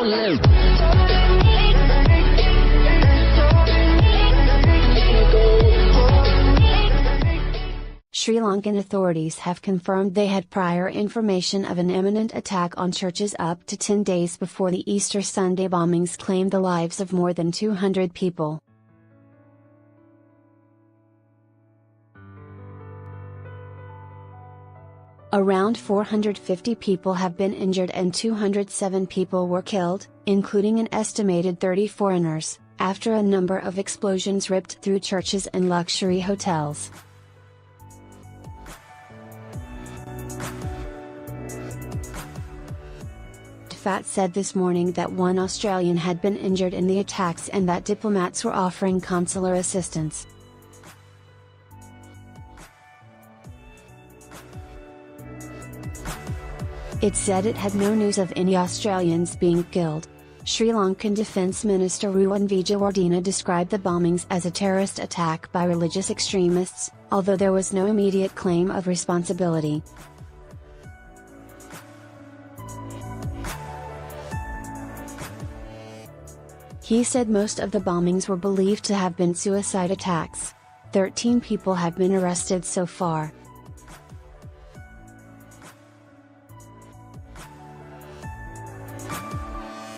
Sri Lankan authorities have confirmed they had prior information of an imminent attack on churches up to 10 days before the Easter Sunday bombings claimed the lives of more than 200 people. Around 450 people have been injured and 207 people were killed, including an estimated 30 foreigners, after a number of explosions ripped through churches and luxury hotels. FAT said this morning that one Australian had been injured in the attacks and that diplomats were offering consular assistance. It said it had no news of any Australians being killed. Sri Lankan Defence Minister Ruwan Vijayawardena described the bombings as a terrorist attack by religious extremists, although there was no immediate claim of responsibility. He said most of the bombings were believed to have been suicide attacks. 13 people have been arrested so far.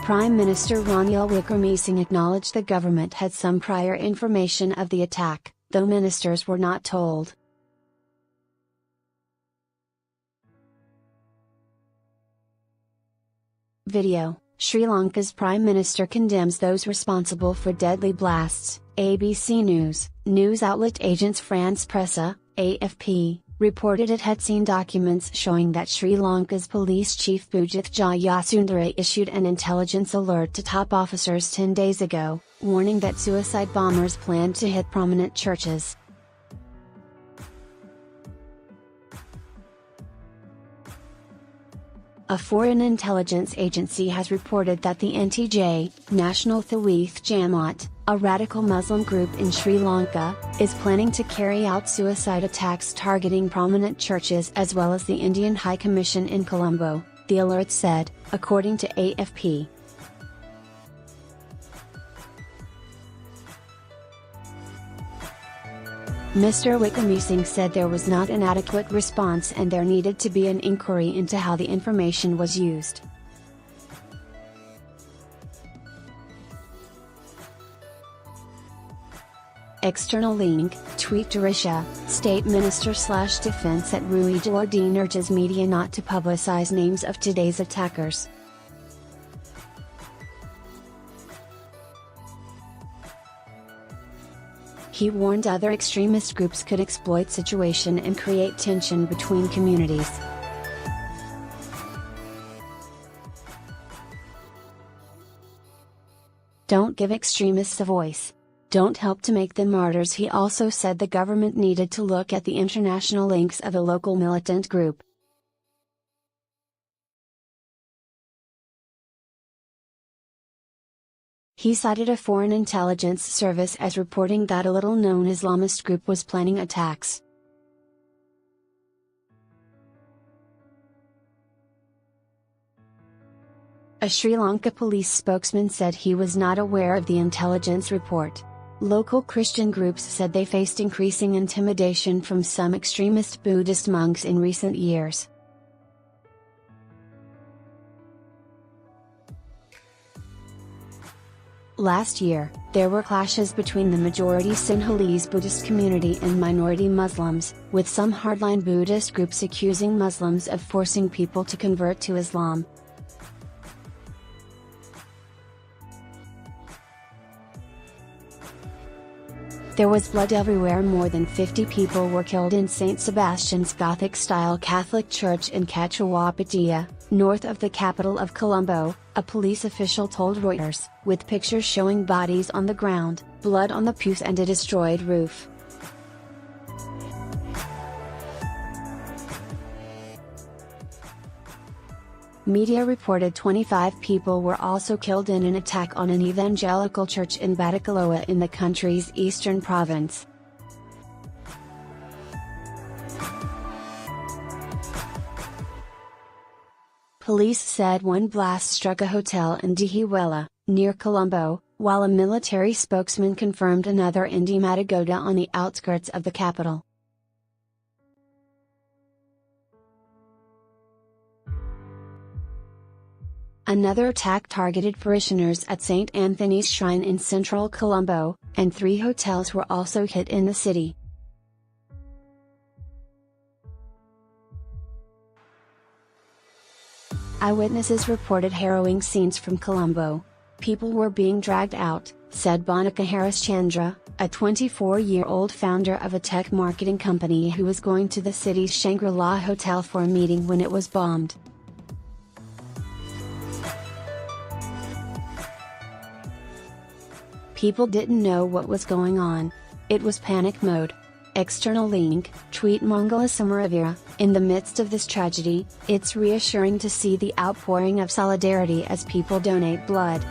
Prime Minister Ranil Wickremesinghe acknowledged the government had some prior information of the attack, though ministers were not told. Video: Sri Lanka's Prime Minister condemns those responsible for deadly blasts. ABC News, news outlet Agence France Presse, AFP, reported it had seen documents showing that Sri Lanka's police chief Pujith Jayasundara issued an intelligence alert to top officers 10 days ago, warning that suicide bombers planned to hit prominent churches. A foreign intelligence agency has reported that the NTJ, National Tawhid Jamaat, a radical Muslim group in Sri Lanka, is planning to carry out suicide attacks targeting prominent churches as well as the Indian High Commission in Colombo, the alert said, according to AFP. Mr. Wickremesinghe said there was not an adequate response and there needed to be an inquiry into how the information was used. External link, tweet Darisha, State Minister/Defense at Ruwan Vijayawardena urges media not to publicize names of today's attackers. He warned other extremist groups could exploit situation and create tension between communities. Don't give extremists a voice. Don't help to make them martyrs. He also said the government needed to look at the international links of a local militant group. He cited a foreign intelligence service as reporting that a little-known Islamist group was planning attacks. A Sri Lanka police spokesman said he was not aware of the intelligence report. Local Christian groups said they faced increasing intimidation from some extremist Buddhist monks in recent years. Last year, there were clashes between the majority Sinhalese Buddhist community and minority Muslims, with some hardline Buddhist groups accusing Muslims of forcing people to convert to Islam. There was blood everywhere. More than 50 people were killed in St. Sebastian's Gothic-style Catholic church in Kachawapattia, north of the capital of Colombo, a police official told Reuters, with pictures showing bodies on the ground, blood on the pews and a destroyed roof. Media reported 25 people were also killed in an attack on an evangelical church in Batticaloa in the country's eastern province. Police said one blast struck a hotel in Dihiwela, near Colombo, while a military spokesman confirmed another in Matagoda on the outskirts of the capital. Another attack targeted parishioners at St. Anthony's Shrine in central Colombo, and 3 hotels were also hit in the city. Eyewitnesses reported harrowing scenes from Colombo. People were being dragged out, said Bonica Harris Chandra, a 24-year-old founder of a tech marketing company who was going to the city's Shangri-La Hotel for a meeting when it was bombed. People didn't know what was going on. It was panic mode. External link, tweet Mongala Samaravira, in the midst of this tragedy, it's reassuring to see the outpouring of solidarity as people donate blood.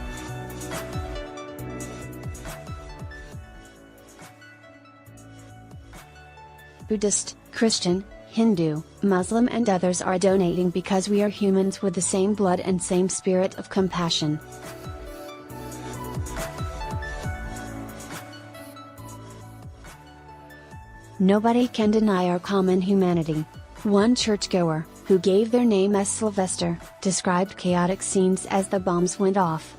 Buddhist, Christian, Hindu, Muslim and others are donating because we are humans with the same blood and same spirit of compassion. Nobody can deny our common humanity. One churchgoer, who gave their name as Sylvester, described chaotic scenes as the bombs went off.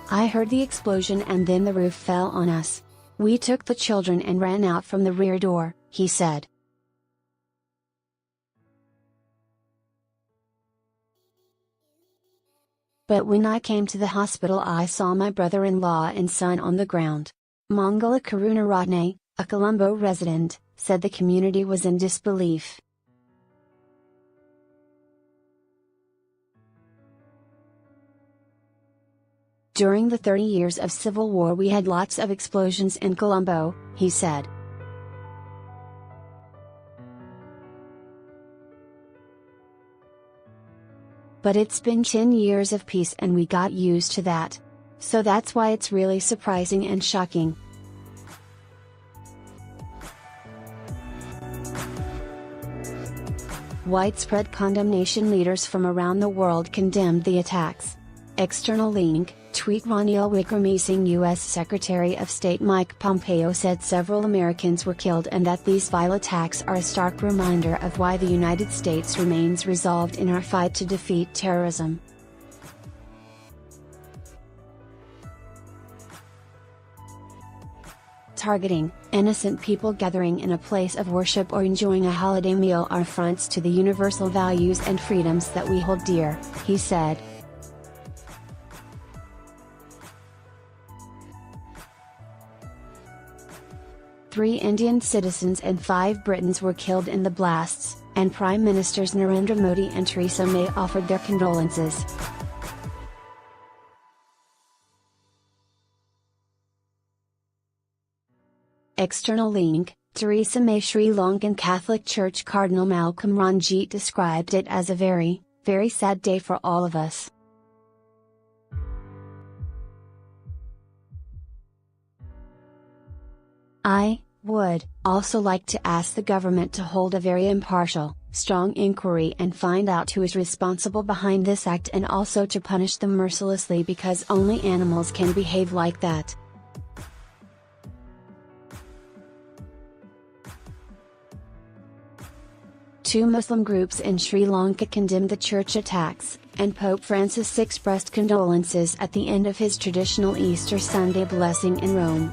I heard the explosion and then the roof fell on us. We took the children and ran out from the rear door, he said. But when I came to the hospital I saw my brother-in-law and son on the ground. Mongala Karunaratne, a Colombo resident, said the community was in disbelief. During the 30 years of civil war we had lots of explosions in Colombo, he said. But it's been 10 years of peace and we got used to that. So that's why it's really surprising and shocking. Widespread condemnation. Leaders from around the world condemned the attacks. External link, tweet Ranil Wickremesinghe. U.S. Secretary of State Mike Pompeo said several Americans were killed and that these vile attacks are a stark reminder of why the United States remains resolved in our fight to defeat terrorism. Targeting innocent people gathering in a place of worship or enjoying a holiday meal are affronts to the universal values and freedoms that we hold dear, he said. Three Indian citizens and 5 Britons were killed in the blasts, and Prime Ministers Narendra Modi and Theresa May offered their condolences. External link, Theresa May. Sri Lankan Catholic Church Cardinal Malcolm Ranjit described it as a very, very sad day for all of us. I would also like to ask the government to hold a very impartial, strong inquiry and find out who is responsible behind this act and also to punish them mercilessly because only animals can behave like that. Two Muslim groups in Sri Lanka condemned the church attacks, and Pope Francis expressed condolences at the end of his traditional Easter Sunday blessing in Rome.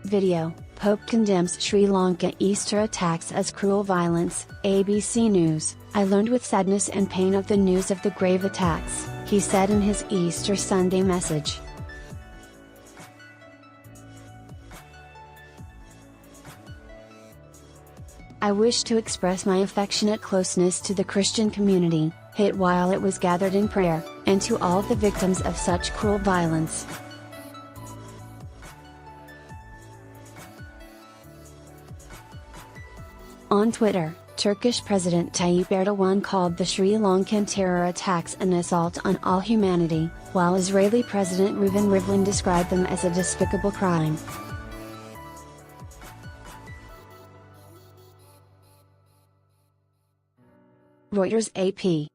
Video, Pope condemns Sri Lanka Easter attacks as cruel violence. ABC News, I learned with sadness and pain of the news of the grave attacks, he said in his Easter Sunday message. I wish to express my affectionate closeness to the Christian community, hit while it was gathered in prayer, and to all the victims of such cruel violence. On Twitter, Turkish President Tayyip Erdogan called the Sri Lankan terror attacks an assault on all humanity, while Israeli President Reuven Rivlin described them as a despicable crime. Reuters AP